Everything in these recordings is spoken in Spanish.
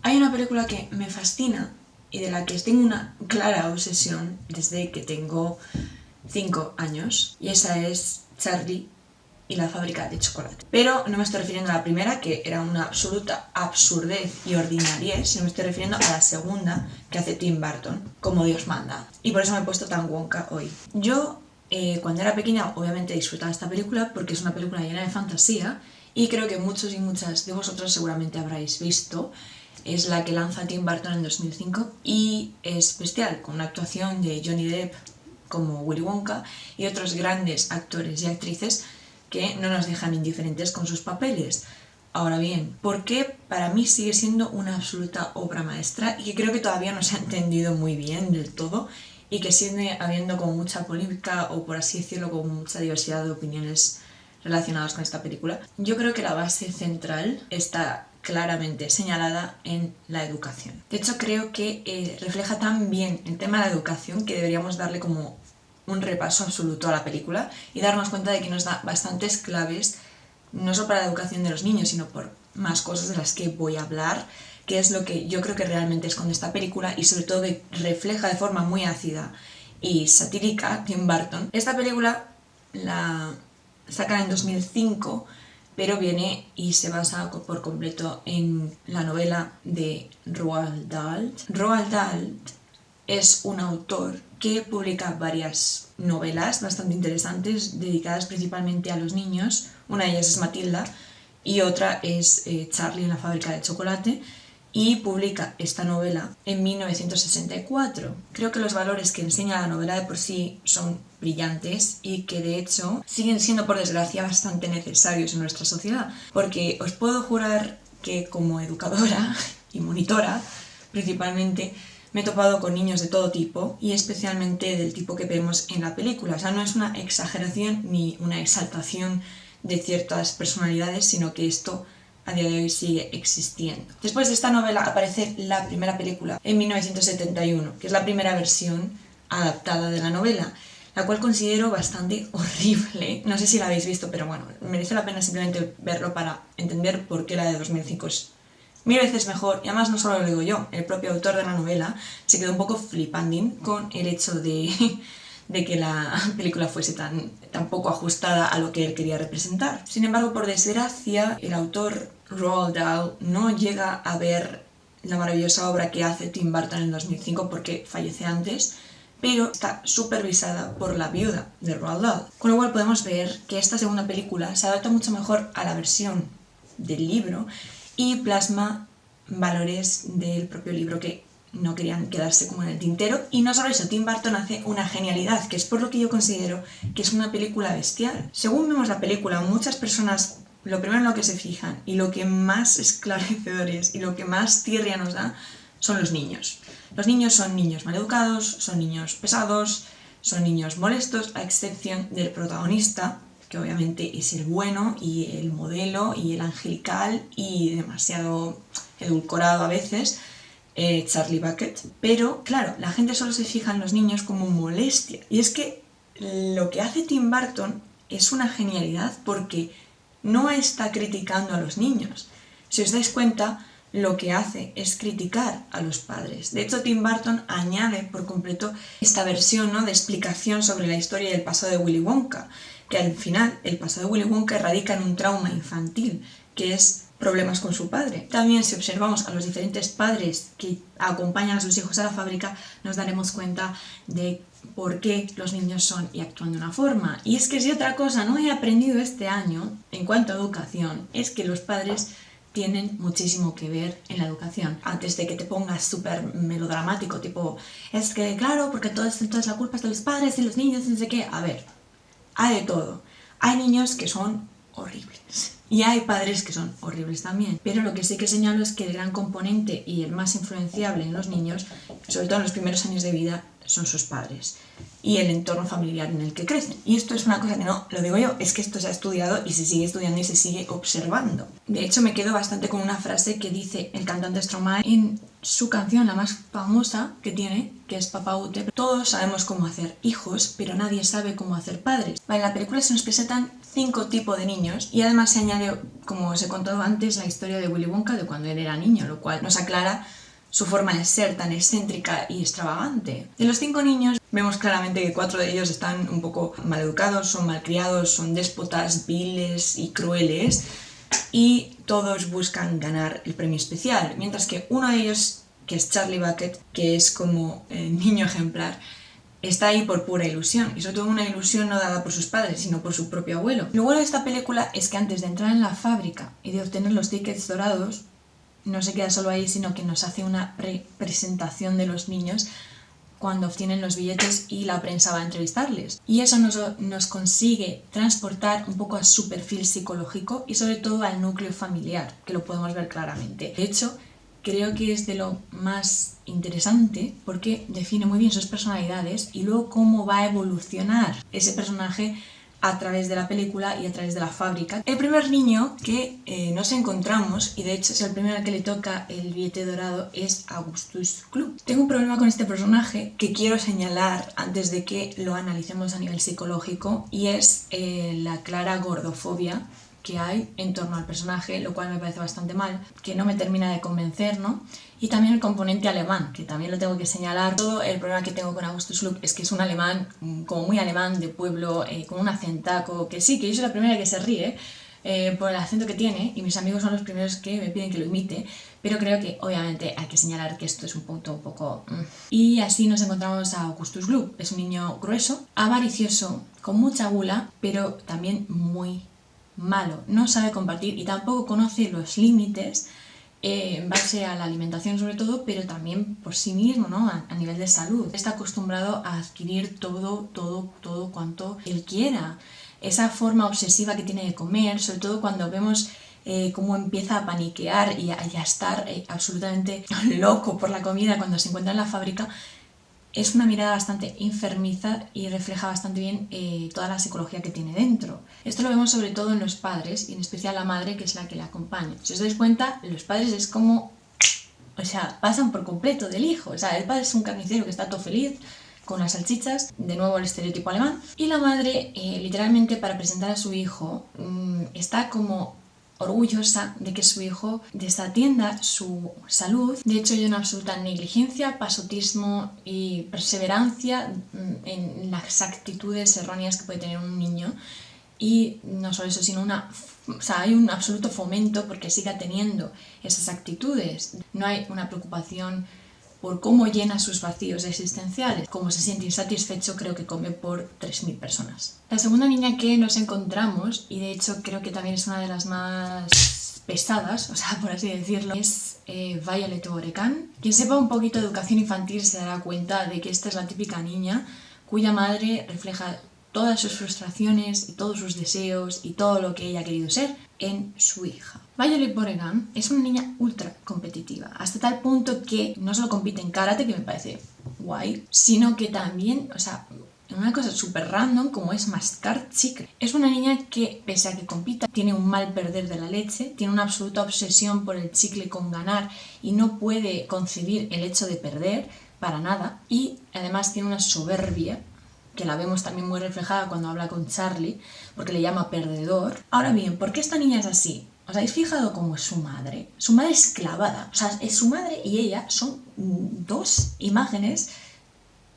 Hay una película que me fascina y de la que tengo una clara obsesión desde que tengo 5 años, y esa es Charlie y la fábrica de chocolate. Pero no me estoy refiriendo a la primera, que era una absoluta absurdez y ordinariez, sino me estoy refiriendo a la segunda, que hace Tim Burton, como Dios manda. Y por eso me he puesto tan wonka hoy. Yo, cuando era pequeña, obviamente disfrutaba esta película porque es una película llena de fantasía, y creo que muchos y muchas de vosotros seguramente habréis visto. Es la que lanza Tim Burton en 2005 y es bestial, con una actuación de Johnny Depp como Willy Wonka y otros grandes actores y actrices que no nos dejan indiferentes con sus papeles. Ahora bien, ¿por qué para mí sigue siendo una absoluta obra maestra y que creo que todavía no se ha entendido muy bien del todo y que sigue habiendo como mucha polémica o, por así decirlo, con mucha diversidad de opiniones relacionadas con esta película? Yo creo que la base central está claramente señalada en la educación. De hecho, creo que refleja tan bien el tema de la educación que deberíamos darle como un repaso absoluto a la película y darnos cuenta de que nos da bastantes claves, no solo para la educación de los niños, sino por más cosas de las que voy a hablar, que es lo que yo creo que realmente esconde esta película y sobre todo refleja de forma muy ácida y satírica Tim Burton. Esta película la sacan en 2005, pero viene y se basa por completo en la novela de Roald Dahl. Roald Dahl es un autor que publica varias novelas bastante interesantes dedicadas principalmente a los niños. Una de ellas es Matilda y otra es Charlie en la fábrica de chocolate, y publica esta novela en 1964. Creo que los valores que enseña la novela de por sí son brillantes y que de hecho siguen siendo, por desgracia, bastante necesarios en nuestra sociedad, porque os puedo jurar que como educadora y monitora principalmente me he topado con niños de todo tipo y especialmente del tipo que vemos en la película. O sea, no es una exageración ni una exaltación de ciertas personalidades, sino que esto a día de hoy sigue existiendo. Después de esta novela aparece la primera película en 1971, que es la primera versión adaptada de la novela, la cual considero bastante horrible. No sé si la habéis visto, pero bueno, merece la pena simplemente verlo para entender por qué la de 2005 es 1000 veces mejor. Y además no solo lo digo yo, el propio autor de la novela se quedó un poco flipandín con el hecho de que la película fuese tan poco ajustada a lo que él quería representar. Sin embargo, por desgracia, el autor Roald Dahl no llega a ver la maravillosa obra que hace Tim Burton en 2005 porque fallece antes, pero está supervisada por la viuda de Roald Dahl. Con lo cual podemos ver que esta segunda película se adapta mucho mejor a la versión del libro y plasma valores del propio libro que no querían quedarse como en el tintero. Y no solo eso, Tim Burton hace una genialidad, que es por lo que yo considero que es una película bestial. Según vemos la película, muchas personas lo primero en lo que se fijan y lo que más esclarecedor es y lo que más tirria nos da son los niños. Los niños son niños maleducados, son niños pesados, son niños molestos, a excepción del protagonista, que obviamente es el bueno y el modelo y el angelical y demasiado edulcorado a veces, Charlie Bucket. Pero claro, la gente solo se fija en los niños como molestia. Y es que lo que hace Tim Burton es una genialidad porque no está criticando a los niños. Si os dais cuenta, lo que hace es criticar a los padres. De hecho, Tim Burton añade por completo esta versión, ¿no?, de explicación sobre la historia y el pasado de Willy Wonka, que al final el pasado de Willy Wonka radica en un trauma infantil, que es problemas con su padre. También, si observamos a los diferentes padres que acompañan a sus hijos a la fábrica, nos daremos cuenta de por qué los niños son y actúan de una forma. Y es que si otra cosa no he aprendido este año en cuanto a educación, es que los padres tienen muchísimo que ver en la educación. Antes de que te pongas súper melodramático, tipo, es que claro, porque entonces la culpa es de los padres y los niños, no sé qué. A ver, hay de todo. Hay niños que son horribles y hay padres que son horribles también, pero lo que sí que señalo es que el gran componente y el más influenciable en los niños, sobre todo en los primeros años de vida, son sus padres y el entorno familiar en el que crecen. Y esto es una cosa que no lo digo yo, es que esto se ha estudiado y se sigue estudiando y se sigue observando. De hecho, me quedo bastante con una frase que dice el cantante Stromae en su canción, la más famosa que tiene, que es Papa Ute. Todos sabemos cómo hacer hijos, pero nadie sabe cómo hacer padres. En la película se nos presentan 5 tipos de niños y además se añade, como os he contado antes, la historia de Willy Wonka de cuando él era niño, lo cual nos aclara su forma de ser tan excéntrica y extravagante. De los 5 niños vemos claramente que 4 de ellos están un poco maleducados, son malcriados, son déspotas, viles y crueles y todos buscan ganar el premio especial, mientras que uno de ellos, que es Charlie Bucket, que es como el niño ejemplar, está ahí por pura ilusión, y sobre todo una ilusión no dada por sus padres, sino por su propio abuelo. Lo bueno de esta película es que antes de entrar en la fábrica y de obtener los tickets dorados, no se queda solo ahí, sino que nos hace una presentación de los niños cuando obtienen los billetes y la prensa va a entrevistarles. Y eso nos consigue transportar un poco a su perfil psicológico y sobre todo al núcleo familiar, que lo podemos ver claramente. De hecho, creo que es de lo más interesante porque define muy bien sus personalidades y luego cómo va a evolucionar ese personaje a través de la película y a través de la fábrica. El primer niño que nos encontramos, y de hecho es el primero al que le toca el billete dorado, es Augustus Gloop. Tengo un problema con este personaje que quiero señalar antes de que lo analicemos a nivel psicológico, y es la clara gordofobia que hay en torno al personaje, lo cual me parece bastante mal, que no me termina de convencer, ¿no? Y también el componente alemán, que también lo tengo que señalar. Todo el problema que tengo con Augustus Gloop es que es un alemán, como muy alemán, de pueblo, con un acentaco, que sí, que yo soy la primera que se ríe por el acento que tiene, y mis amigos son los primeros que me piden que lo imite, pero creo que obviamente hay que señalar que esto es un punto un poco... Y así nos encontramos a Augustus Gloop. Es un niño grueso, avaricioso, con mucha gula, pero también muy malo. No sabe compartir y tampoco conoce los límites en base a la alimentación sobre todo, pero también por sí mismo, ¿no? A nivel de salud. Está acostumbrado a adquirir todo cuanto él quiera. Esa forma obsesiva que tiene de comer, sobre todo cuando vemos cómo empieza a paniquear y a estar absolutamente loco por la comida cuando se encuentra en la fábrica, es una mirada bastante enfermiza y refleja bastante bien toda la psicología que tiene dentro. Esto lo vemos sobre todo en los padres y en especial la madre, que es la que le acompaña. Si os dais cuenta, los padres es como... O sea, pasan por completo del hijo. O sea, el padre es un carnicero que está todo feliz con las salchichas, de nuevo el estereotipo alemán, y la madre, literalmente para presentar a su hijo, está como orgullosa de que su hijo desatienda su salud. De hecho, hay una absoluta negligencia, pasotismo y perseverancia en las actitudes erróneas que puede tener un niño. Y no solo eso, sino hay un absoluto fomento porque siga teniendo esas actitudes. No hay una preocupación por cómo llena sus vacíos existenciales. Como se siente insatisfecho, creo que come por 3.000 personas. La segunda niña que nos encontramos, y de hecho creo que también es una de las más pesadas, o sea, por así decirlo, es Violet Orecan. Quien sepa un poquito de educación infantil se dará cuenta de que esta es la típica niña cuya madre refleja todas sus frustraciones y todos sus deseos y todo lo que ella ha querido ser en su hija. Violet Beauregarde es una niña ultra competitiva, hasta tal punto que no solo compite en karate, que me parece guay, sino que también, o sea, una cosa súper random como es mascar chicle. Es una niña que, pese a que compita, tiene un mal perder de la leche, tiene una absoluta obsesión por el chicle con ganar y no puede concebir el hecho de perder para nada, y además tiene una soberbia que la vemos también muy reflejada cuando habla con Charlie, porque le llama perdedor. Ahora bien, ¿por qué esta niña es así? ¿Os habéis fijado cómo es su madre? Su madre es clavada, o sea, su madre y ella son 2 imágenes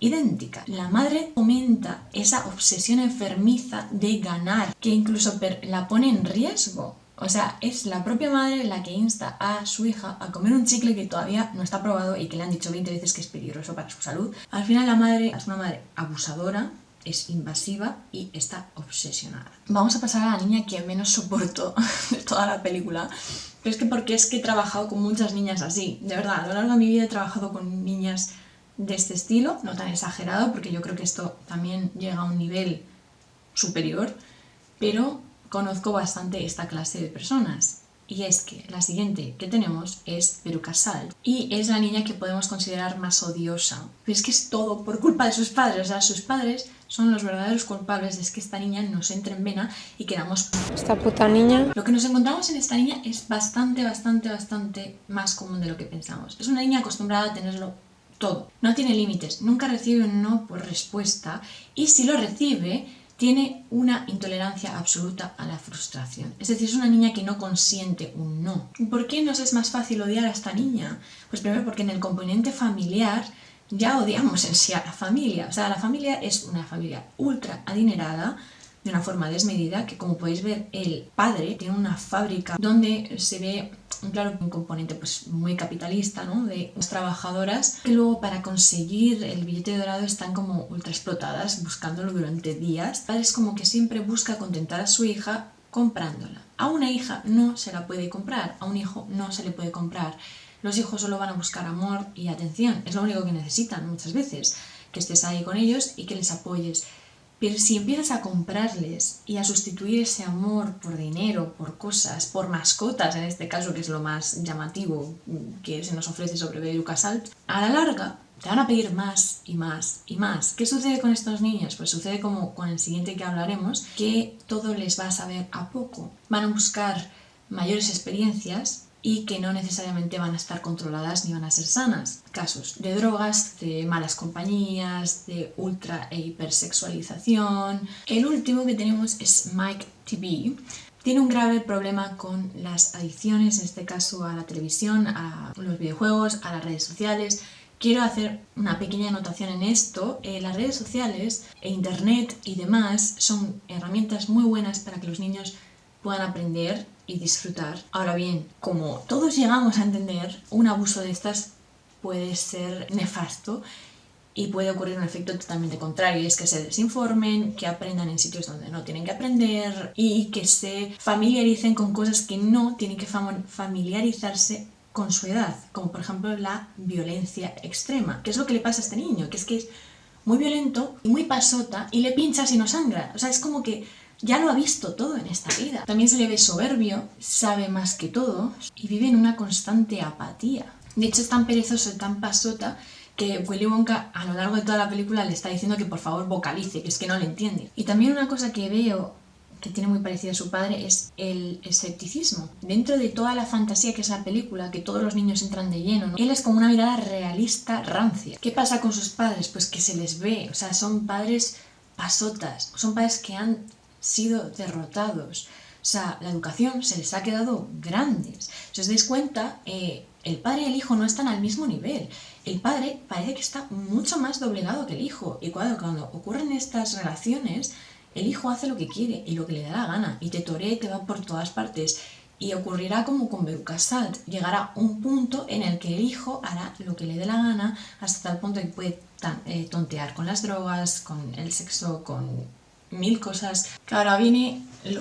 idénticas. La madre fomenta esa obsesión enfermiza de ganar, que incluso la pone en riesgo. O sea, es la propia madre la que insta a su hija a comer un chicle que todavía no está probado y que le han dicho 20 veces que es peligroso para su salud. Al final la madre es una madre abusadora, es invasiva y está obsesionada. Vamos a pasar a la niña que menos soporto de toda la película. Pero es que porque es que he trabajado con muchas niñas así. De verdad, a lo largo de mi vida he trabajado con niñas de este estilo, no tan exagerado, porque yo creo que esto también llega a un nivel superior, pero conozco bastante esta clase de personas Y es que la siguiente que tenemos es Veruca Salt y es la niña que podemos considerar más odiosa. Pero es que es todo por culpa de sus padres, o sea, sus padres son los verdaderos culpables de que esta niña nos entre en vena y queramos... Esta puta niña. Lo que nos encontramos en esta niña es bastante más común de lo que pensamos. Es una niña acostumbrada a tenerlo todo. No tiene límites, nunca recibe un no por respuesta y si lo recibe, tiene una intolerancia absoluta a la frustración. Es decir, es una niña que no consiente un no. ¿Por qué nos es más fácil odiar a esta niña? Pues primero porque en el componente familiar ya odiamos en sí a la familia. O sea, la familia es una familia ultra adinerada, de una forma desmedida, que como podéis ver, el padre tiene una fábrica donde se ve un componente pues muy capitalista, ¿no? De las trabajadoras que luego para conseguir el billete dorado están como ultra explotadas buscándolo durante días. El padre es como que siempre busca contentar a su hija comprándola. A una hija no se la puede comprar, a un hijo no se le puede comprar. Los hijos solo van a buscar amor y atención, es lo único que necesitan muchas veces, que estés ahí con ellos y que les apoyes. Pero si empiezas a comprarles y a sustituir ese amor por dinero, por cosas, por mascotas, en este caso, que es lo más llamativo que se nos ofrece sobre Veruca Salt, a la larga te van a pedir más y más y más. ¿Qué sucede con estos niños? Pues sucede como con el siguiente que hablaremos, que todo les va a saber a poco. Van a buscar mayores experiencias y que no necesariamente van a estar controladas ni van a ser sanas. Casos de drogas, de malas compañías, de ultra e hipersexualización. El último que tenemos es Mike TV. Tiene un grave problema con las adicciones, en este caso a la televisión, a los videojuegos, a las redes sociales. Quiero hacer una pequeña anotación en esto. Las redes sociales e internet y demás son herramientas muy buenas para que los niños puedan aprender y disfrutar. Ahora bien, como todos llegamos a entender, un abuso de estas puede ser nefasto y puede ocurrir un efecto totalmente contrario, y es que se desinformen, que aprendan en sitios donde no tienen que aprender y que se familiaricen con cosas que no tienen que familiarizarse con su edad, como por ejemplo la violencia extrema. ¿Qué es lo que le pasa a este niño? Que es muy violento y muy pasota y le pinchas y no sangra. O sea, es como que ya lo ha visto todo en esta vida. También se le ve soberbio, sabe más que todo y vive en una constante apatía. De hecho, es tan perezoso y tan pasota que Willy Wonka a lo largo de toda la película le está diciendo que por favor vocalice, que es que no le entiende. Y también una cosa que veo que tiene muy parecido a su padre es el escepticismo. Dentro de toda la fantasía que es la película, que todos los niños entran de lleno, ¿no? Él es como una mirada realista rancia. ¿Qué pasa con sus padres? Pues que se les ve, o sea, son padres pasotas, son padres que han sido derrotados. O sea, la educación se les ha quedado grandes. Si os dais cuenta, el padre y el hijo no están al mismo nivel. El padre parece que está mucho más doblegado que el hijo. Y cuando ocurren estas relaciones, el hijo hace lo que quiere y lo que le da la gana. Y te torea y te va por todas partes. Y ocurrirá como con Veruca Salt. Llegará un punto en el que el hijo hará lo que le dé la gana hasta tal punto que puede tontear con las drogas, con el sexo, con mil cosas. Que ahora viene el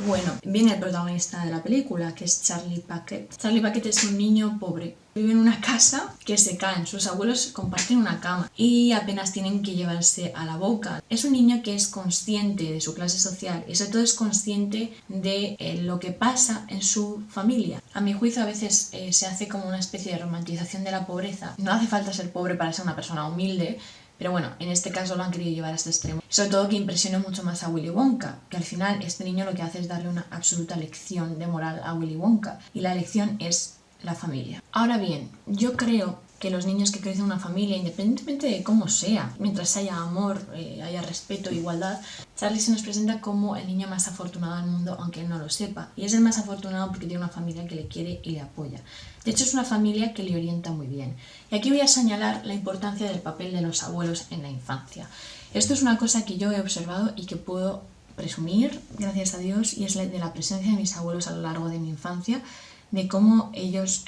protagonista de la película, que es Charlie Paquette. Charlie Paquette es un niño pobre. Vive en una casa que se caen, sus abuelos comparten una cama y apenas tienen que llevarse a la boca. Es un niño que es consciente de su clase social y sobre todo es consciente de lo que pasa en su familia. A mi juicio a veces se hace como una especie de romantización de la pobreza. No hace falta ser pobre para ser una persona humilde, pero bueno, en este caso lo han querido llevar a este extremo. Sobre todo que impresiona mucho más a Willy Wonka, que al final este niño lo que hace es darle una absoluta lección de moral a Willy Wonka. Y la lección es la familia. Ahora bien, yo creo que los niños que crecen en una familia, independientemente de cómo sea, mientras haya amor, haya respeto, igualdad, Charlie se nos presenta como el niño más afortunado del mundo, aunque él no lo sepa. Y es el más afortunado porque tiene una familia que le quiere y le apoya. De hecho, es una familia que le orienta muy bien. Y aquí voy a señalar la importancia del papel de los abuelos en la infancia. Esto es una cosa que yo he observado y que puedo presumir, gracias a Dios, y es de la presencia de mis abuelos a lo largo de mi infancia, de cómo ellos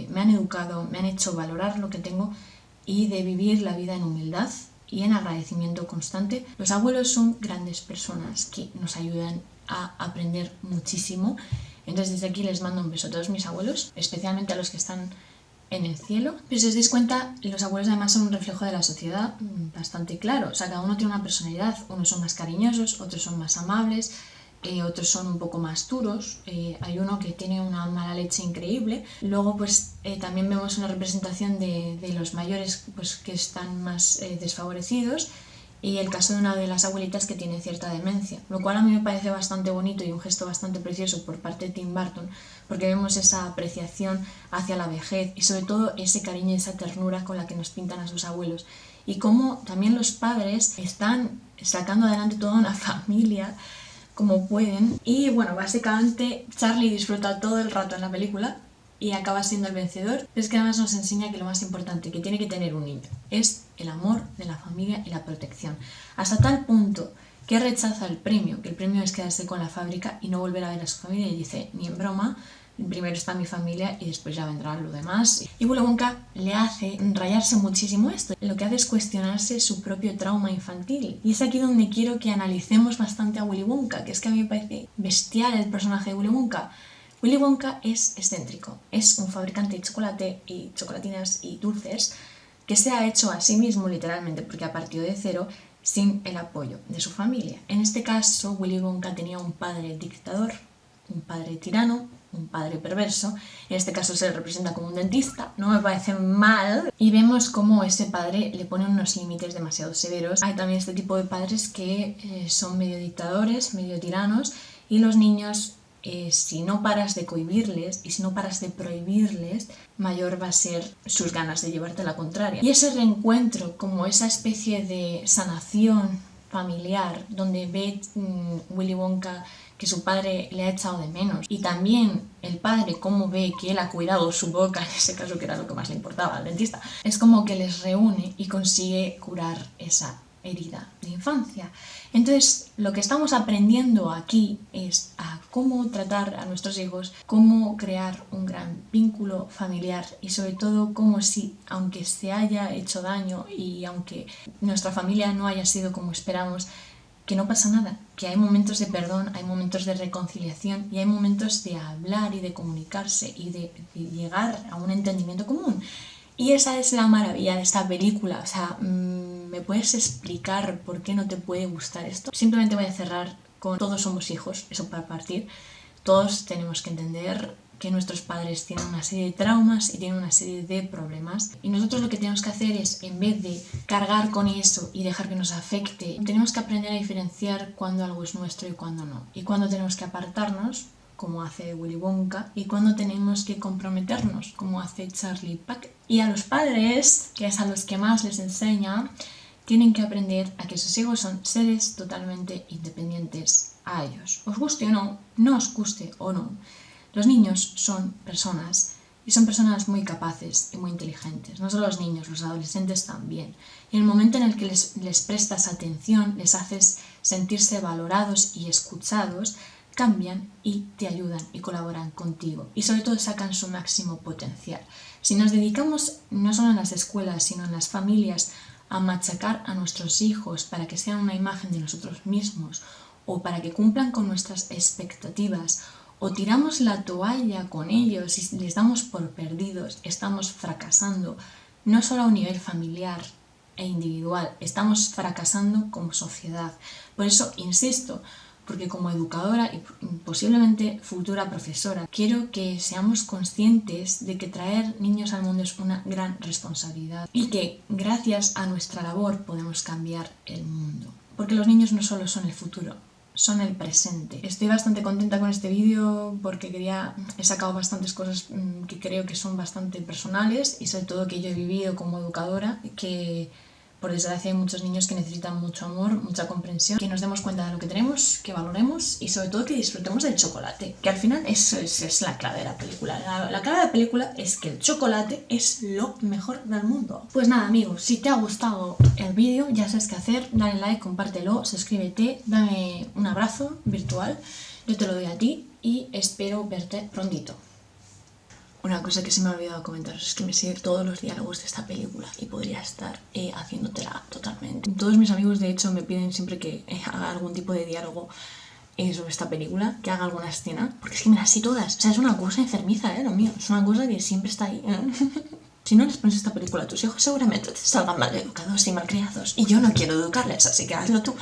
me han educado, me han hecho valorar lo que tengo y de vivir la vida en humildad y en agradecimiento constante. Los abuelos son grandes personas que nos ayudan a aprender muchísimo. Entonces desde aquí les mando un beso a todos mis abuelos, especialmente a los que están en el cielo. Pero si os dais cuenta, los abuelos además son un reflejo de la sociedad bastante claro. O sea, cada uno tiene una personalidad. Unos son más cariñosos, otros son más amables, otros son un poco más duros, hay uno que tiene una mala leche increíble. Luego pues también vemos una representación de los mayores pues, que están más desfavorecidos, y el caso de una de las abuelitas que tiene cierta demencia, lo cual a mí me parece bastante bonito y un gesto bastante precioso por parte de Tim Burton, porque vemos esa apreciación hacia la vejez y sobre todo ese cariño y esa ternura con la que nos pintan a sus abuelos, y cómo también los padres están sacando adelante toda una familia como pueden. Y bueno, básicamente Charlie disfruta todo el rato en la película y acaba siendo el vencedor. Pero es que además nos enseña que lo más importante que tiene que tener un niño es el amor de la familia y la protección, hasta tal punto que rechaza el premio, que el premio es quedarse con la fábrica y no volver a ver a su familia, y dice, ni en broma, primero está mi familia y después ya vendrá lo demás. Y Willy Wonka le hace rayarse muchísimo esto. Lo que hace es cuestionarse su propio trauma infantil. Y es aquí donde quiero que analicemos bastante a Willy Wonka, que es que a mí me parece bestial el personaje de Willy Wonka. Willy Wonka es excéntrico, es un fabricante de chocolate y chocolatinas y dulces que se ha hecho a sí mismo literalmente, porque ha partido de cero sin el apoyo de su familia. En este caso, Willy Wonka tenía un padre dictador, un padre tirano, un padre perverso. En este caso se le representa como un dentista, no me parece mal, y vemos cómo ese padre le pone unos límites demasiado severos. Hay también este tipo de padres que son medio dictadores, medio tiranos, y los niños, si no paras de cohibirles y si no paras de prohibirles, mayor va a ser sus ganas de llevarte la contraria. Y ese reencuentro, como esa especie de sanación familiar, donde ve Willy Wonka que su padre le ha echado de menos, y también el padre cómo ve que él ha cuidado su boca, en ese caso que era lo que más le importaba al dentista, es como que les reúne y consigue curar esa herida de infancia. Entonces, lo que estamos aprendiendo aquí es a cómo tratar a nuestros hijos, cómo crear un gran vínculo familiar, y sobre todo cómo, si, aunque se haya hecho daño y aunque nuestra familia no haya sido como esperamos, que no pasa nada, que hay momentos de perdón, hay momentos de reconciliación y hay momentos de hablar y de comunicarse y de llegar a un entendimiento común. Y esa es la maravilla de esta película. O sea, ¿me puedes explicar por qué no te puede gustar esto? Simplemente voy a cerrar con todos somos hijos, eso para partir. Todos tenemos que entender que nuestros padres tienen una serie de traumas y tienen una serie de problemas, y nosotros lo que tenemos que hacer es, en vez de cargar con eso y dejar que nos afecte, tenemos que aprender a diferenciar cuándo algo es nuestro y cuándo no, y cuándo tenemos que apartarnos, como hace Willy Wonka, y cuándo tenemos que comprometernos, como hace Charlie Puckett. Y a los padres, que es a los que más les enseña, tienen que aprender a que sus hijos son seres totalmente independientes a ellos. Os guste o no, no os guste o no, los niños son personas, y son personas muy capaces y muy inteligentes. No solo los niños, los adolescentes también. Y en el momento en el que les prestas atención, les haces sentirse valorados y escuchados, cambian y te ayudan y colaboran contigo. Y sobre todo sacan su máximo potencial. Si nos dedicamos, no solo en las escuelas, sino en las familias, a machacar a nuestros hijos para que sean una imagen de nosotros mismos, o para que cumplan con nuestras expectativas, o tiramos la toalla con ellos y les damos por perdidos, estamos fracasando, no solo a un nivel familiar e individual, estamos fracasando como sociedad. Por eso insisto, porque como educadora y posiblemente futura profesora, quiero que seamos conscientes de que traer niños al mundo es una gran responsabilidad y que gracias a nuestra labor podemos cambiar el mundo. Porque los niños no solo son el futuro, son el presente. Estoy bastante contenta con este vídeo porque he sacado bastantes cosas que creo que son bastante personales, y sobre todo que yo he vivido como educadora, que por desgracia hay muchos niños que necesitan mucho amor, mucha comprensión, que nos demos cuenta de lo que tenemos, que valoremos y sobre todo que disfrutemos del chocolate, que al final eso es la clave de la película. La clave de la película es que el chocolate es lo mejor del mundo. Pues nada, amigos, si te ha gustado el vídeo ya sabes qué hacer, dale like, compártelo, suscríbete, dame un abrazo virtual, yo te lo doy a ti y espero verte prontito. Una cosa que se me ha olvidado comentaros es que me sé todos los diálogos de esta película y podría estar haciéndotela totalmente. Todos mis amigos de hecho me piden siempre que haga algún tipo de diálogo sobre esta película, que haga alguna escena, porque es que me las sé todas. O sea, es una cosa enfermiza, lo mío. Es una cosa que siempre está ahí. Si no les pones esta película a tus hijos, seguramente te salgan mal educados y mal criados. Y yo no quiero educarles, así que hazlo tú.